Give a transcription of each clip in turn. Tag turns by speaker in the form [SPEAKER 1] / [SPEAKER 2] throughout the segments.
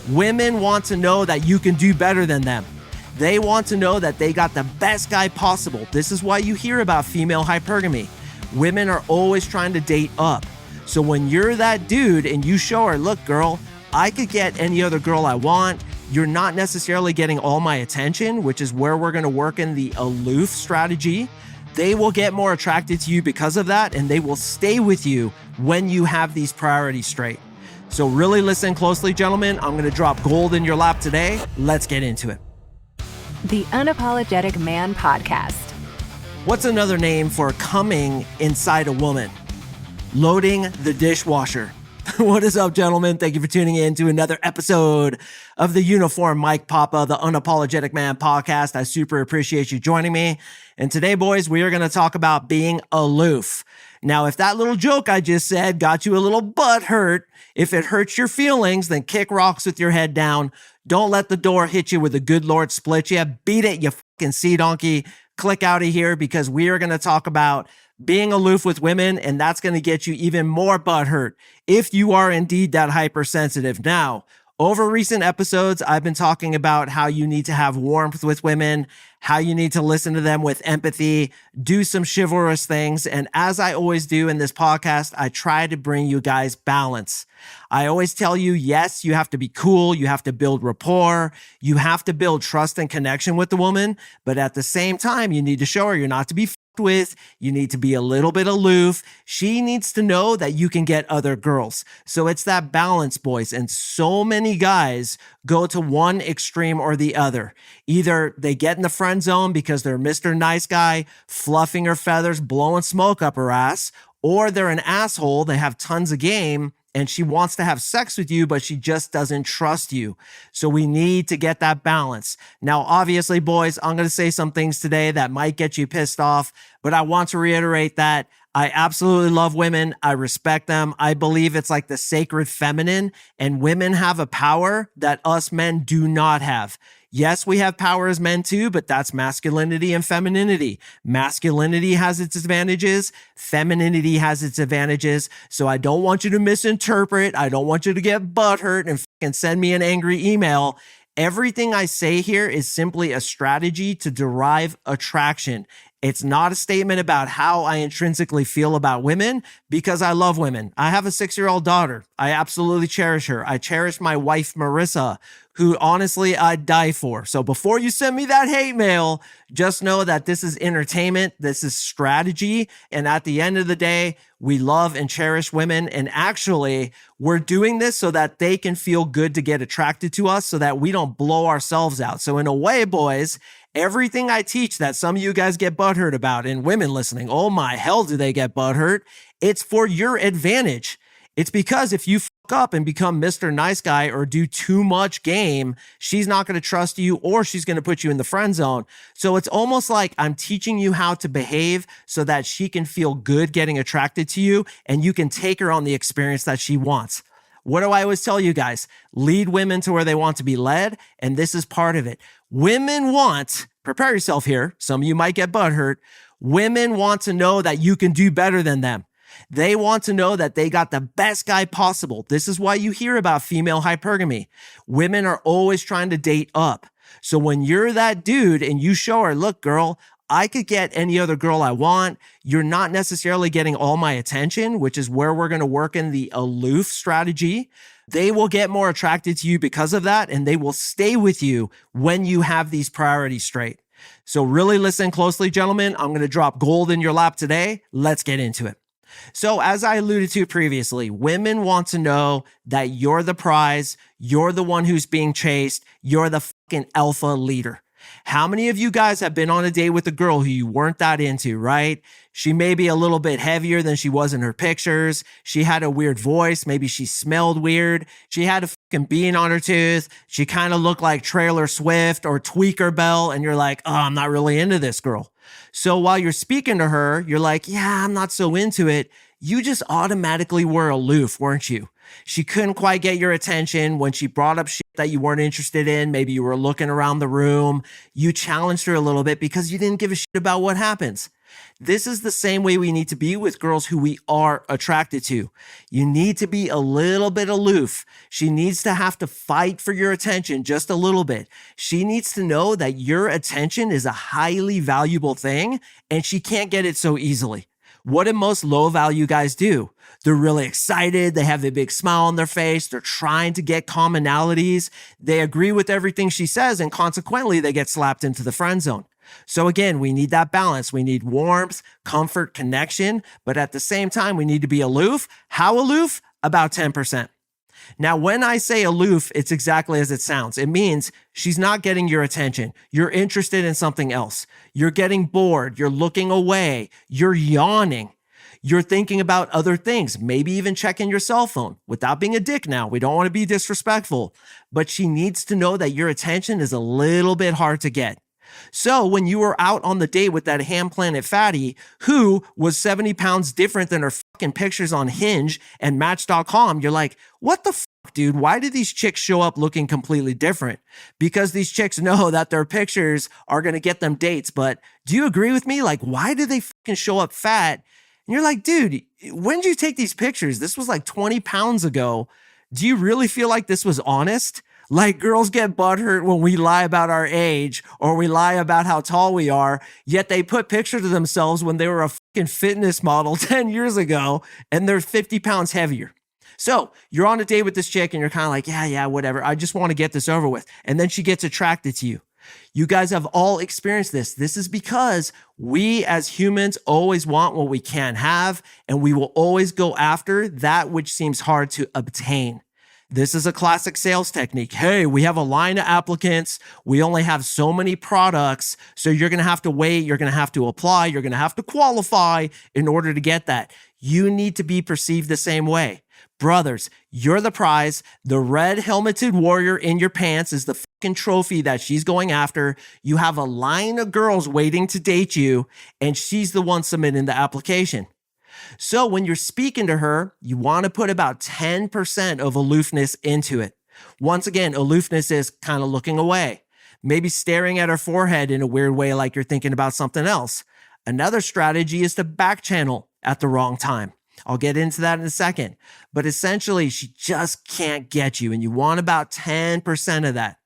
[SPEAKER 1] Women want to know that you can do better than them. They want to know that they got the best guy possible. This is why you hear about female hypergamy. Women are always trying to date up. So when you're that dude and you show her, look, girl, I could get any other girl I want. You're not necessarily getting all my attention, which is where we're going to work in the aloof strategy. They will get more attracted to you because of that, and they will stay with you when you have these priorities straight. So really listen closely, gentlemen. I'm going to drop gold in your lap today. Let's get into it.
[SPEAKER 2] The Unapologetic Man Podcast.
[SPEAKER 1] What's another name for coming inside a woman? Loading the dishwasher. What is up, gentlemen? Thank you for tuning in to another episode of the Uniform Mike Papa, the Unapologetic Man Podcast. I super appreciate you joining me. And today, boys, we are going to talk about being aloof. Now, if that little joke I just said got you a little butt hurt, if it hurts your feelings, then kick rocks with your head down. Don't let the door hit you with a good Lord split you. Beat it, you fucking sea donkey. Click out of here because we are going to talk about being aloof with women, and that's going to get you even more butthurt if you are indeed that hypersensitive. Now, over recent episodes, I've been talking about how you need to have warmth with women, how you need to listen to them with empathy, do some chivalrous things. And as I always do in this podcast, I try to bring you guys balance. I always tell you, yes, you have to be cool. You have to build rapport. You have to build trust and connection with the woman. But at the same time, you need to show her you're not to be with. You need to be a little bit aloof. She needs to know that you can get other girls. So it's that balance, boys. And so many guys go to one extreme or the other. Either they get in the friend zone because they're Mr. Nice Guy, fluffing her feathers, blowing smoke up her ass, or they're an asshole. They have tons of game and she wants to have sex with you, but she just doesn't trust you. So we need to get that balance. Now, obviously, boys, I'm going to say some things today that might get you pissed off, but I want to reiterate that I absolutely love women. I respect them. I believe it's like the sacred feminine, and women have a power that us men do not have. Yes, we have power as men too, but that's masculinity and femininity. Masculinity has its advantages. Femininity has its advantages. So I don't want you to misinterpret. I don't want you to get butthurt and fucking send me an angry email. Everything I say here is simply a strategy to derive attraction. It's not a statement about how I intrinsically feel about women because I love women. I have a 6-year-old daughter. I absolutely cherish her. I cherish my wife, Marissa, who honestly I'd die for. So before you send me that hate mail, just know that this is entertainment. This is strategy. And at the end of the day, we love and cherish women. And actually, we're doing this so that they can feel good to get attracted to us so that we don't blow ourselves out. So in a way, boys, everything I teach that some of you guys get butthurt about, and women listening, oh my hell do they get butthurt? It's for your advantage. It's because if you fuck up and become Mr. Nice Guy or do too much game, she's not going to trust you or she's going to put you in the friend zone. So it's almost like I'm teaching you how to behave so that she can feel good getting attracted to you and you can take her on the experience that she wants. What do I always tell you guys? Lead women to where they want to be led, and this is part of it. Women want, prepare yourself here, some of you might get butthurt, women want to know that you can do better than them. They want to know that they got the best guy possible. This is why you hear about female hypergamy. Women are always trying to date up. So when you're that dude and you show her, look, girl, I could get any other girl I want. You're not necessarily getting all my attention, which is where we're going to work in the aloof strategy. They will get more attracted to you because of that, and they will stay with you when you have these priorities straight. So really listen closely, gentlemen. I'm going to drop gold in your lap today. Let's get into it. So as I alluded to previously, women want to know that you're the prize, you're the one who's being chased, you're the fucking alpha leader. How many of you guys have been on a date with a girl who you weren't that into, right? She may be a little bit heavier than she was in her pictures. She had a weird voice. Maybe she smelled weird. She had a fucking bean on her tooth. She kind of looked like Taylor Swift or Tweaker Bell. And you're like, oh, I'm not really into this girl. So while you're speaking to her, you're like, yeah, I'm not so into it. You just automatically were aloof, weren't you? She couldn't quite get your attention when she brought up shit that you weren't interested in. Maybe you were looking around the room. You challenged her a little bit because you didn't give a shit about what happens. This is the same way we need to be with girls who we are attracted to. You need to be a little bit aloof. She needs to have to fight for your attention just a little bit. She needs to know that your attention is a highly valuable thing and she can't get it so easily. What do most low value guys do? They're really excited. They have a big smile on their face. They're trying to get commonalities. They agree with everything she says, and consequently, they get slapped into the friend zone. So again, we need that balance. We need warmth, comfort, connection, but at the same time, we need to be aloof. How aloof? About 10%. Now, when I say aloof, it's exactly as it sounds. It means she's not getting your attention. You're interested in something else. You're getting bored. You're looking away. You're yawning. You're thinking about other things, maybe even checking your cell phone without being a dick now. We don't want to be disrespectful, but she needs to know that your attention is a little bit hard to get. So when you were out on the date with that Ham Planet fatty who was 70 pounds different than her fucking pictures on Hinge and Match.com, you're like, what the fuck, dude? Why do these chicks show up looking completely different? Because these chicks know that their pictures are going to get them dates. But do you agree with me? Like, why do they fucking show up fat? And you're like, dude, when did you take these pictures? This was like 20 pounds ago. Do you really feel like this was honest? Like, girls get butthurt when we lie about our age or we lie about how tall we are, yet they put pictures of themselves when they were a fucking fitness model 10 years ago and they're 50 pounds heavier. So you're on a date with this chick and you're kind of like, yeah, whatever. I just want to get this over with. And then she gets attracted to you. You guys have all experienced this. This is because we as humans always want what we can't have, and we will always go after that which seems hard to obtain. This is a classic sales technique. Hey, we have a line of applicants. We only have so many products. So you're going to have to wait. You're going to have to apply. You're going to have to qualify in order to get that. You need to be perceived the same way. Brothers, you're the prize. The red helmeted warrior in your pants is the fucking trophy that she's going after. You have a line of girls waiting to date you, and she's the one submitting the application. So when you're speaking to her, you want to put about 10% of aloofness into it. Once again, aloofness is kind of looking away, maybe staring at her forehead in a weird way like you're thinking about something else. Another strategy is to back channel at the wrong time. I'll get into that in a second. But essentially, she just can't get you, and you want about 10% of that.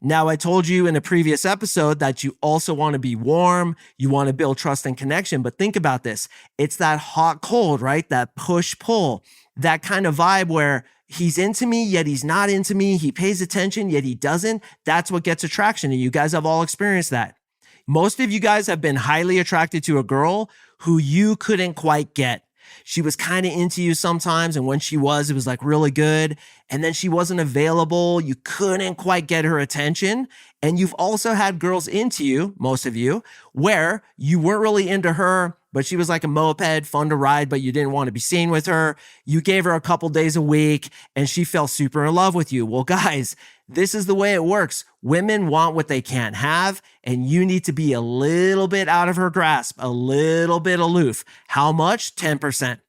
[SPEAKER 1] Now, I told you in a previous episode that you also want to be warm. You want to build trust and connection. But think about this. It's that hot cold, right? That push pull, that kind of vibe where he's into me, yet he's not into me. He pays attention, yet he doesn't. That's what gets attraction. And you guys have all experienced that. Most of you guys have been highly attracted to a girl who you couldn't quite get. She was kind of into you sometimes, and when she was, it was like really good. And then she wasn't available. You couldn't quite get her attention. And you've also had girls into you, most of you, where you weren't really into her, but she was like a moped, fun to ride, but you didn't want to be seen with her. You gave her a couple days a week, and she fell super in love with you. Well, guys, this is the way it works. Women want what they can't have, and you need to be a little bit out of her grasp, a little bit aloof. How much? 10%.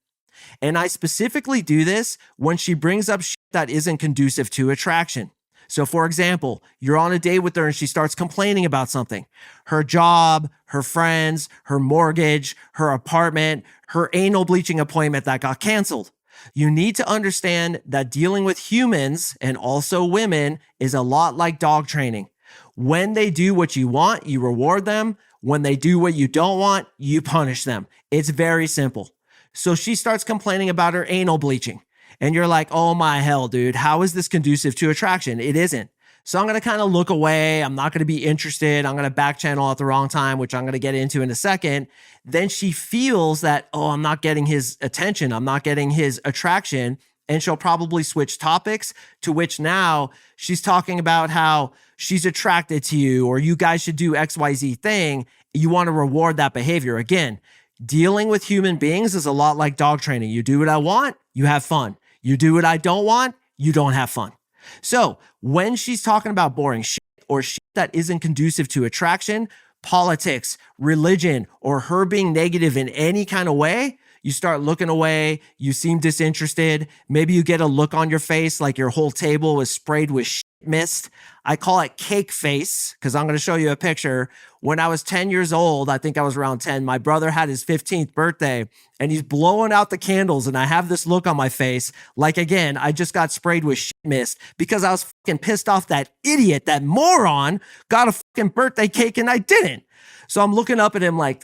[SPEAKER 1] And I specifically do this when she brings up shit that isn't conducive to attraction. So for example, you're on a date with her and she starts complaining about something. Her job, her friends, her mortgage, her apartment, her anal bleaching appointment that got canceled. You need to understand that dealing with humans and also women is a lot like dog training. When they do what you want, you reward them. When they do what you don't want, you punish them. It's very simple. So she starts complaining about her anal bleaching. And you're like, oh my hell, dude, how is this conducive to attraction? It isn't. So I'm going to kind of look away. I'm not going to be interested. I'm going to back channel at the wrong time, which I'm going to get into in a second. Then she feels that, oh, I'm not getting his attention. I'm not getting his attraction. And she'll probably switch topics, to which now she's talking about how she's attracted to you, or you guys should do XYZ thing. You want to reward that behavior. Again, dealing with human beings is a lot like dog training. You do what I want, you have fun. You do what I don't want, you don't have fun. So when she's talking about boring shit or shit that isn't conducive to attraction, politics, religion, or her being negative in any kind of way, you start looking away. You seem disinterested. Maybe you get a look on your face like your whole table was sprayed with shit missed. I call it cake face because I'm going to show you a picture. When I was 10 years old, I think I was around 10, my brother had his 15th birthday and he's blowing out the candles and I have this look on my face like, again, I just got sprayed with shit mist because I was fucking pissed off that idiot, that moron got a fucking birthday cake and I didn't. So I'm looking up at him like,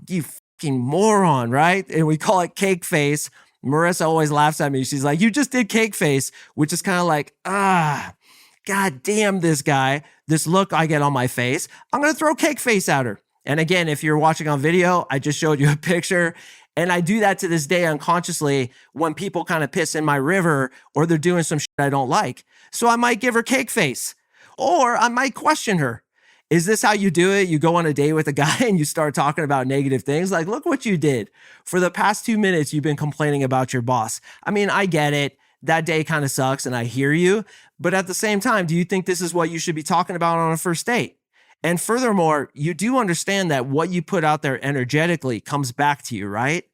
[SPEAKER 1] you fucking moron, right? And we call it cake face. Marissa always laughs at me. She's like, you just did cake face, which is kind of like, God damn this guy, this look I get on my face. I'm going to throw cake face at her. And again, if you're watching on video, I just showed you a picture. And I do that to this day unconsciously when people kind of piss in my river or they're doing some shit I don't like. So I might give her cake face or I might question her. Is this how you do it? You go on a date with a guy and you start talking about negative things. Like, look what you did. For the past 2 minutes, you've been complaining about your boss. I mean, I get it. That day kind of sucks and I hear you. But at the same time, do you think this is what you should be talking about on a first date? And furthermore, you do understand that what you put out there energetically comes back to you, right?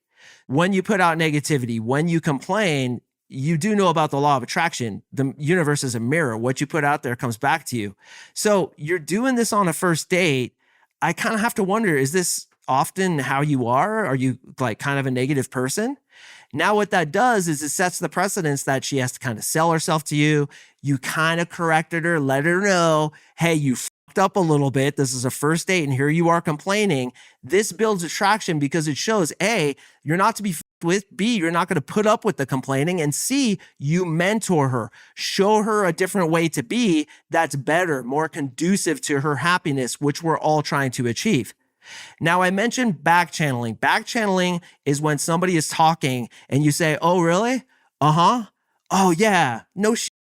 [SPEAKER 1] When you put out negativity, when you complain, you do know about the law of attraction. The universe is a mirror. What you put out there comes back to you. So you're doing this on a first date. I kind of have to wonder, is this often how you are? Are you like kind of a negative person? Now what that does is it sets the precedence that she has to kind of sell herself to you. You kind of corrected her, let her know, hey, you fucked up a little bit. This is a first date and here you are complaining. This builds attraction because it shows, A, you're not to be fucked with, B, you're not going to put up with the complaining, and C, you mentor her, show her a different way to be that's better, more conducive to her happiness, which we're all trying to achieve. Now, I mentioned back channeling. Back channeling is when somebody is talking and you say, oh, really? Uh-huh. Oh, yeah. No shit.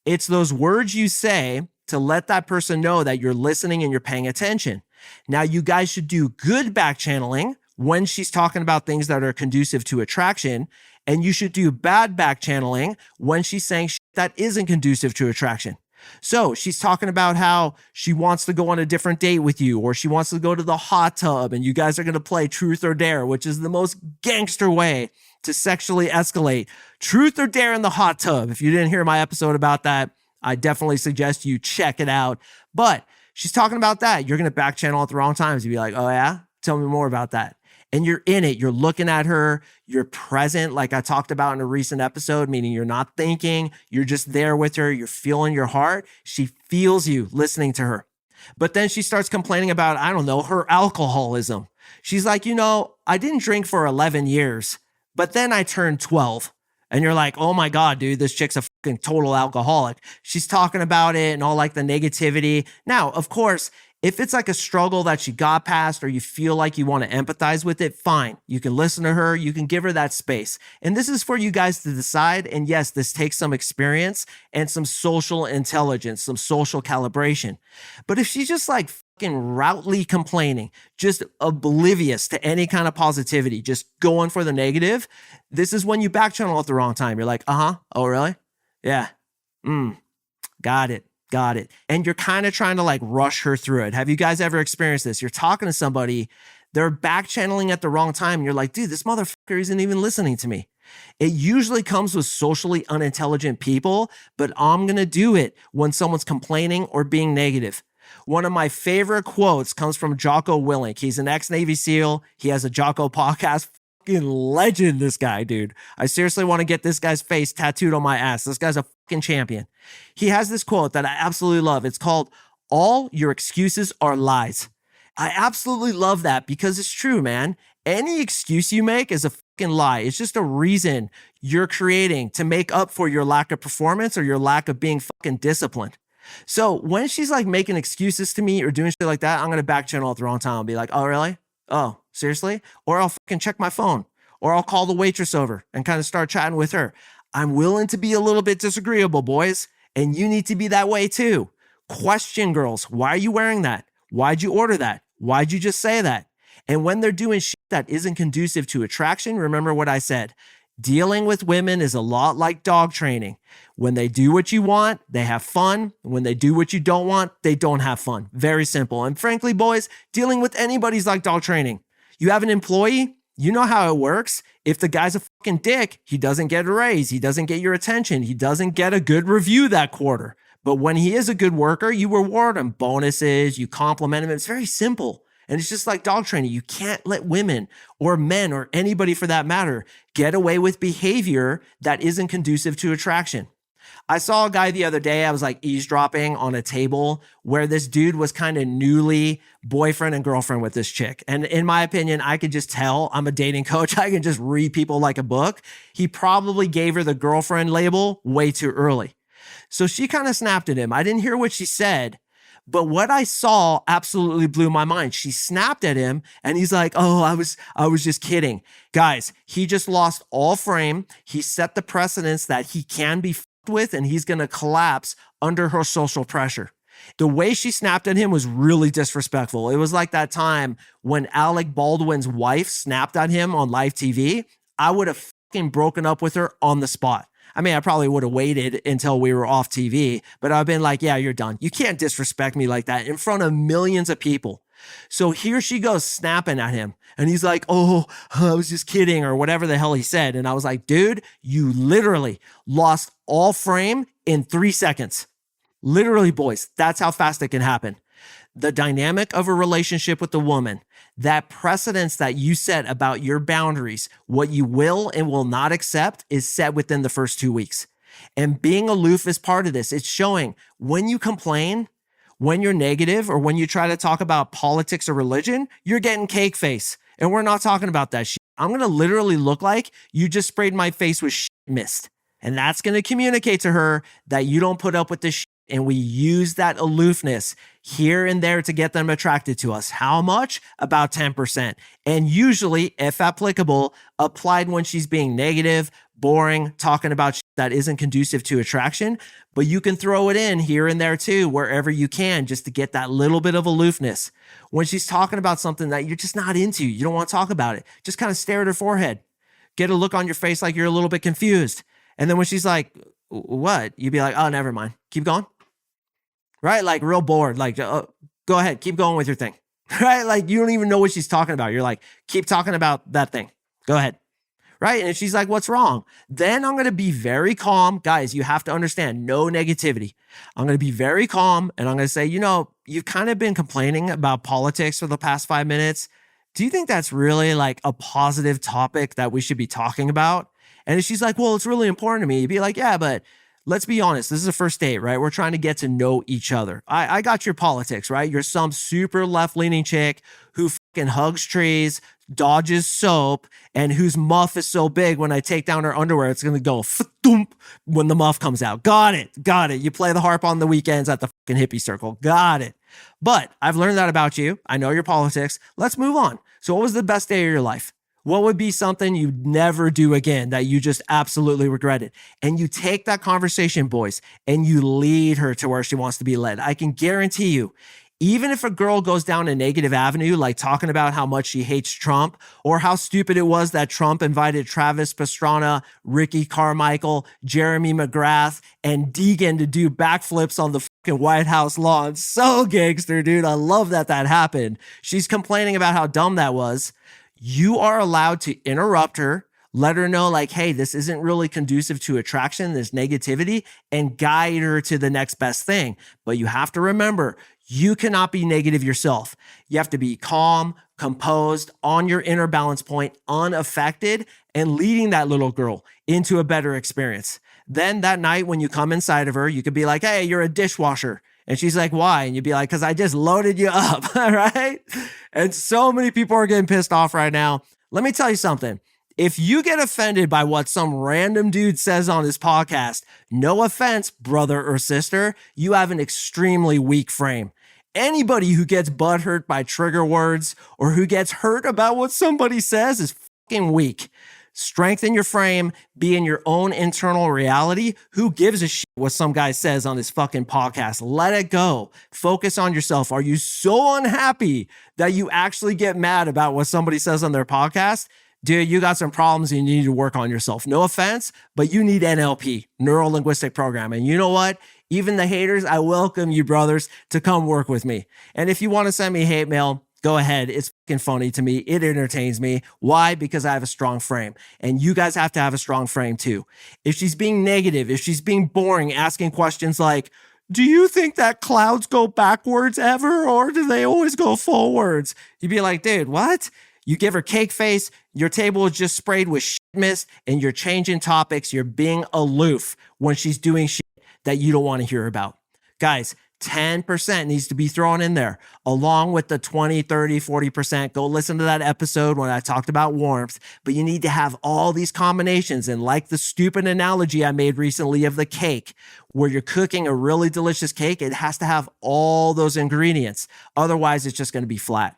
[SPEAKER 1] It's those words you say to let that person know that you're listening and you're paying attention. Now, you guys should do good back channeling when she's talking about things that are conducive to attraction. And you should do bad back channeling when she's saying shit that isn't conducive to attraction. So she's talking about how she wants to go on a different date with you, or she wants to go to the hot tub and you guys are going to play truth or dare, which is the most gangster way to sexually escalate. Truth or dare in the hot tub. If you didn't hear my episode about that, I definitely suggest you check it out. But she's talking about that. You're going to back channel at the wrong times. You'd be like, oh yeah, tell me more about that. And you're in it. You're looking at her. You're present, like I talked about in a recent episode, meaning you're not thinking. You're just there with her. You're feeling your heart. She feels you listening to her. But then she starts complaining about, I don't know, her alcoholism. She's like, I didn't drink for 11 years, but then I turned 12. And you're like, oh my God, dude, this chick's a fucking total alcoholic. She's talking about it and all like the negativity. Now, of course, if it's like a struggle that she got past or you feel like you want to empathize with it, fine. You can listen to her. You can give her that space. And this is for you guys to decide. And yes, this takes some experience and some social intelligence, some social calibration. But if she's just like fucking routely complaining, just oblivious to any kind of positivity, just going for the negative, this is when you back channel at the wrong time. You're like, uh-huh. Oh, really? Yeah. Got it. And you're kind of trying to like rush her through it. Have you guys ever experienced this? You're talking to somebody, they're back channeling at the wrong time. And you're like, dude, this motherfucker isn't even listening to me. It usually comes with socially unintelligent people, but I'm going to do it when someone's complaining or being negative. One of my favorite quotes comes from Jocko Willink. He's an ex-Navy SEAL. He has a Jocko podcast. Fucking legend, this guy, dude. I seriously want to get this guy's face tattooed on my ass. This guy's a fucking champion. He has this quote that I absolutely love. It's called, "All your excuses are lies." I absolutely love that because it's true, man. Any excuse you make is a fucking lie. It's just a reason you're creating to make up for your lack of performance or your lack of being fucking disciplined. So when she's like making excuses to me or doing shit like that, I'm going to back channel at the wrong time. I'll be like, oh, really? Oh, seriously? Or I'll fucking check my phone, or I'll call the waitress over and kind of start chatting with her. I'm willing to be a little bit disagreeable, boys. And you need to be that way too. Question girls. Why are you wearing that? Why'd you order that? Why'd you just say that? And when they're doing shit that isn't conducive to attraction, remember what I said. Dealing with women is a lot like dog training. When they do what you want, they have fun. When they do what you don't want, they don't have fun. Very simple. And frankly, boys, dealing with anybody's like dog training. You have an employee, you know how it works. If the guy's a fucking dick, he doesn't get a raise. He doesn't get your attention. He doesn't get a good review that quarter. But when he is a good worker, you reward him bonuses, you compliment him. It's very simple. And it's just like dog training. You can't let women or men or anybody for that matter get away with behavior that isn't conducive to attraction. I saw a guy the other day, I was like eavesdropping on a table where this dude was kind of newly boyfriend and girlfriend with this chick. And in my opinion, I could just tell, I'm a dating coach. I can just read people like a book. He probably gave her the girlfriend label way too early. So she kind of snapped at him. I didn't hear what she said, but what I saw absolutely blew my mind. She snapped at him and he's like, oh, I was just kidding. Guys, he just lost all frame. He set the precedence that he can be with and he's going to collapse under her social pressure. The way she snapped at him was really disrespectful. It was like that time when Alec Baldwin's wife snapped at him on live TV. I would have fucking broken up with her on the spot. I mean, I probably would have waited until we were off TV, but I've been like, yeah, you're done. You can't disrespect me like that in front of millions of people. So here she goes snapping at him. And he's like, oh, I was just kidding, or whatever the hell he said. And I was like, dude, you literally lost all frame in 3 seconds. Literally, boys, that's how fast it can happen. The dynamic of a relationship with a woman, that precedence that you set about your boundaries, what you will and will not accept, is set within the first 2 weeks. And being aloof is part of this. It's showing when you complain, when you're negative, or when you try to talk about politics or religion, you're getting cake face. And we're not talking about that shit. I'm going to literally look like you just sprayed my face with shit mist. And that's going to communicate to her that you don't put up with this shit. And we use that aloofness here and there to get them attracted to us. How much? About 10%. And usually, if applicable, applied when she's being negative, boring, talking about shit that isn't conducive to attraction. But you can throw it in here and there too, wherever you can, just to get that little bit of aloofness. When she's talking about something that you're just not into, you don't want to talk about it, just kind of stare at her forehead. Get a look on your face like you're a little bit confused. And then when she's like, what? You'd be like, oh, never mind. Keep going. Right? Like real bored. Like, go ahead. Keep going with your thing. Right? Like you don't even know what she's talking about. You're like, keep talking about that thing. Go ahead. Right? And if she's like, what's wrong? Then I'm going to be very calm. Guys, you have to understand, no negativity. I'm going to be very calm and I'm going to say, you know, you've kind of been complaining about politics for the past 5 minutes. Do you think that's really like a positive topic that we should be talking about? And if she's like, well, it's really important to me, you'd be like, yeah, but let's be honest. This is a first date, right? We're trying to get to know each other. I got your politics, right? You're some super left-leaning chick who fucking hugs trees, dodges soap, and whose muff is so big when I take down her underwear, it's going to go thump when the muff comes out. Got it. You play the harp on the weekends at the fucking hippie circle. Got it. But I've learned that about you. I know your politics. Let's move on. So what was the best day of your life? What would be something you'd never do again that you just absolutely regretted? And you take that conversation, boys, and you lead her to where she wants to be led. I can guarantee you, even if a girl goes down a negative avenue, like talking about how much she hates Trump or how stupid it was that Trump invited Travis Pastrana, Ricky Carmichael, Jeremy McGrath, and Deegan to do backflips on the fucking White House lawn. So gangster, dude. I love that happened. She's complaining about how dumb that was. You are allowed to interrupt her, let her know like, hey, this isn't really conducive to attraction, this negativity, and guide her to the next best thing. But you have to remember, you cannot be negative yourself. You have to be calm, composed, on your inner balance point, unaffected, and leading that little girl into a better experience. Then that night when you come inside of her, you could be like, hey, you're a dishwasher. And she's like, why? And you'd be like, because I just loaded you up, right? And so many people are getting pissed off right now. Let me tell you something. If you get offended by what some random dude says on his podcast, no offense, brother or sister, you have an extremely weak frame. Anybody who gets butthurt by trigger words or who gets hurt about what somebody says is fucking weak. Strengthen your frame, be in your own internal reality. Who gives a shit what some guy says on his fucking podcast? Let it go. Focus on yourself. Are you so unhappy that you actually get mad about what somebody says on their podcast? Dude, you got some problems and you need to work on yourself. No offense, but you need NLP, neuro-linguistic programming. You know what? Even the haters, I welcome you, brothers, to come work with me. And if you want to send me hate mail, go ahead. It's fucking funny to me. It entertains me. Why? Because I have a strong frame. And you guys have to have a strong frame too. If she's being negative, if she's being boring, asking questions like, do you think that clouds go backwards ever, or do they always go forwards? You'd be like, dude, what? You give her cake face, your table is just sprayed with shit mist, and you're changing topics. You're being aloof when she's doing shit that you don't want to hear about. Guys, 10% needs to be thrown in there, along with the 20, 30, 40%. Go listen to that episode when I talked about warmth. But you need to have all these combinations. And like the stupid analogy I made recently of the cake, where you're cooking a really delicious cake, it has to have all those ingredients. Otherwise, it's just going to be flat.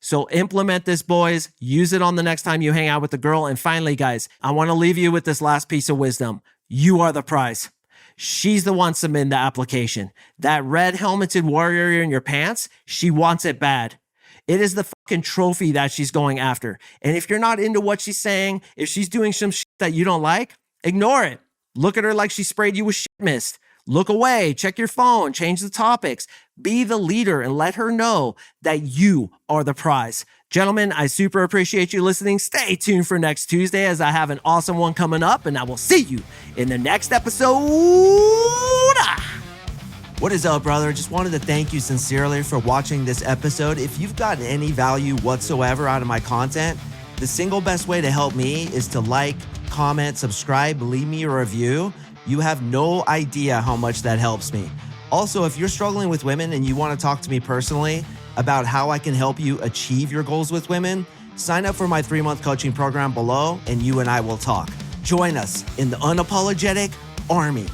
[SPEAKER 1] So implement this, boys. Use it on the next time you hang out with the girl. And finally, guys, I want to leave you with this last piece of wisdom. You are the prize. She's the one submitting the application. That red helmeted warrior in your pants, she wants it bad. It is the fucking trophy that she's going after. And if you're not into what she's saying, if she's doing some shit that you don't like, ignore it. Look at her like she sprayed you with shit mist. Look away, check your phone, change the topics. Be the leader and let her know that you are the prize. Gentlemen, I super appreciate you listening. Stay tuned for next Tuesday as I have an awesome one coming up, and I will see you in the next episode. What is up, brother? Just wanted to thank you sincerely for watching this episode. If you've gotten any value whatsoever out of my content, the single best way to help me is to like, comment, subscribe, leave me a review. You have no idea how much that helps me. Also, if you're struggling with women and you want to talk to me personally about how I can help you achieve your goals with women, sign up for my 3-month coaching program below and you and I will talk. Join us in the Unapologetic Army.